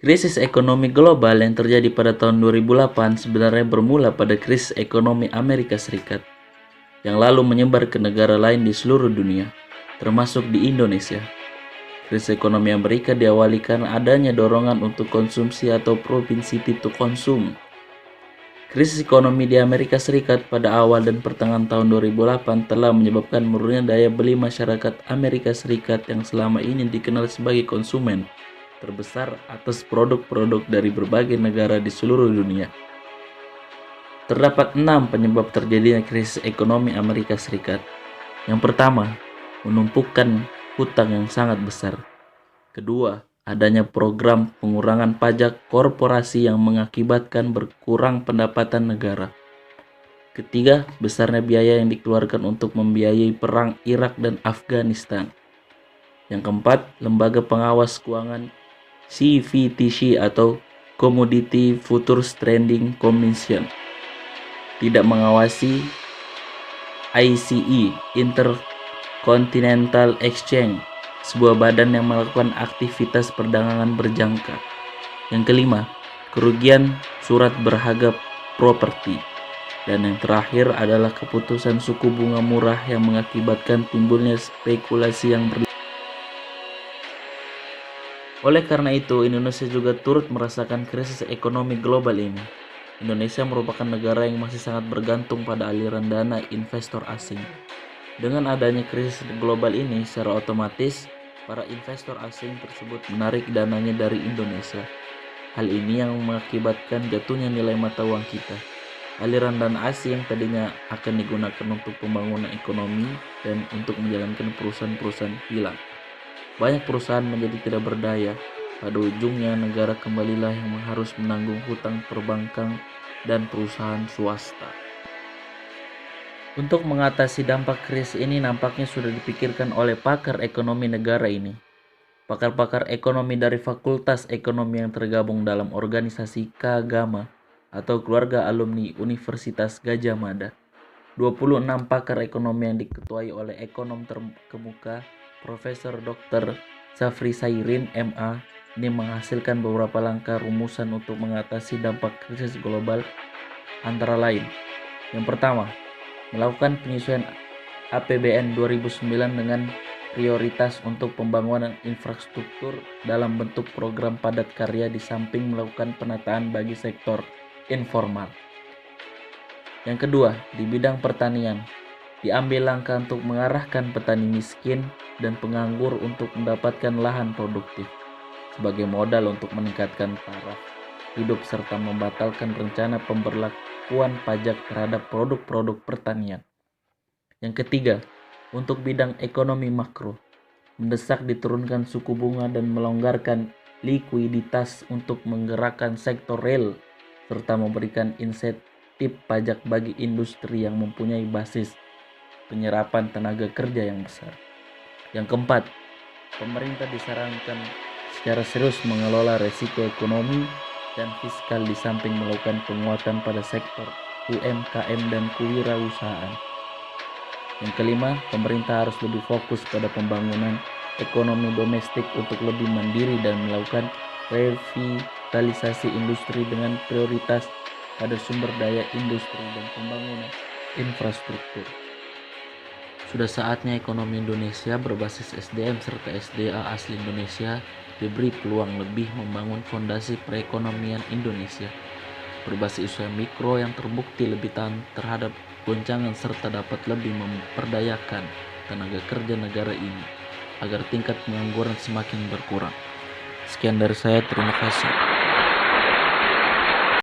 Krisis ekonomi global yang terjadi pada tahun 2008 sebenarnya bermula pada krisis ekonomi Amerika Serikat yang lalu menyebar ke negara lain di seluruh dunia, termasuk di Indonesia. Krisis ekonomi Amerika diawali karena adanya dorongan untuk konsumsi atau propensity to consume. Krisis ekonomi di Amerika Serikat pada awal dan pertengahan tahun 2008 telah menyebabkan menurunnya daya beli masyarakat Amerika Serikat yang selama ini dikenal sebagai konsumen terbesar atas produk-produk dari berbagai negara di seluruh dunia. Terdapat 6 penyebab terjadinya krisis ekonomi Amerika Serikat. Yang pertama, menumpukan hutang yang sangat besar. Kedua, adanya program pengurangan pajak korporasi yang mengakibatkan berkurang pendapatan negara. Ketiga, besarnya biaya yang dikeluarkan untuk membiayai perang Irak dan Afghanistan. Yang keempat, lembaga pengawas keuangan CFTC atau Commodity Futures Trading Commission tidak mengawasi ICE, Intercontinental Exchange, sebuah badan yang melakukan aktivitas perdagangan berjangka. Yang kelima, kerugian surat berharga properti. Dan yang terakhir adalah keputusan suku bunga murah yang mengakibatkan timbulnya spekulasi yang Oleh karena itu, Indonesia juga turut merasakan krisis ekonomi global ini. Indonesia merupakan negara yang masih sangat bergantung pada aliran dana investor asing. Dengan adanya krisis global ini, secara otomatis para investor asing tersebut menarik dananya dari Indonesia. Hal ini yang mengakibatkan jatuhnya nilai mata uang kita. Aliran dana asing yang tadinya akan digunakan untuk pembangunan ekonomi dan untuk menjalankan perusahaan-perusahaan hilang. Banyak perusahaan menjadi tidak berdaya. Pada ujungnya negara kembalilah yang harus menanggung hutang perbankan dan perusahaan swasta. Untuk mengatasi dampak krisis ini nampaknya sudah dipikirkan oleh pakar ekonomi negara ini. Pakar-pakar ekonomi dari Fakultas Ekonomi yang tergabung dalam organisasi Kagama atau Keluarga Alumni Universitas Gadjah Mada. 26 pakar ekonomi yang diketuai oleh ekonom terkemuka Profesor Dr. Safri Sairin MA ini menghasilkan beberapa langkah rumusan untuk mengatasi dampak krisis global, antara lain. Yang pertama, melakukan penyesuaian APBN 2009 dengan prioritas untuk pembangunan infrastruktur dalam bentuk program padat karya di samping melakukan penataan bagi sektor informal. Yang kedua, di bidang pertanian, diambil langkah untuk mengarahkan petani miskin dan penganggur untuk mendapatkan lahan produktif sebagai modal untuk meningkatkan taraf hidup serta membatalkan rencana pemberlakuan pajak terhadap produk-produk pertanian. Yang ketiga, untuk bidang ekonomi makro, mendesak diturunkan suku bunga dan melonggarkan likuiditas untuk menggerakkan sektor real serta memberikan insentif pajak bagi industri yang mempunyai basis penyerapan tenaga kerja yang besar. Yang keempat, pemerintah disarankan secara serius mengelola resiko ekonomi dan fiskal di samping melakukan penguatan pada sektor UMKM dan kewirausahaan. Yang kelima, pemerintah harus lebih fokus pada pembangunan ekonomi domestik untuk lebih mandiri dan melakukan revitalisasi industri dengan prioritas pada sumber daya industri dan pembangunan infrastruktur. Sudah saatnya ekonomi Indonesia berbasis SDM serta SDA asli Indonesia diberi peluang lebih membangun fondasi perekonomian Indonesia berbasis usaha mikro yang terbukti lebih tahan terhadap goncangan serta dapat lebih memperdayakan tenaga kerja negara ini agar tingkat pengangguran semakin berkurang. Sekian dari saya, terima kasih.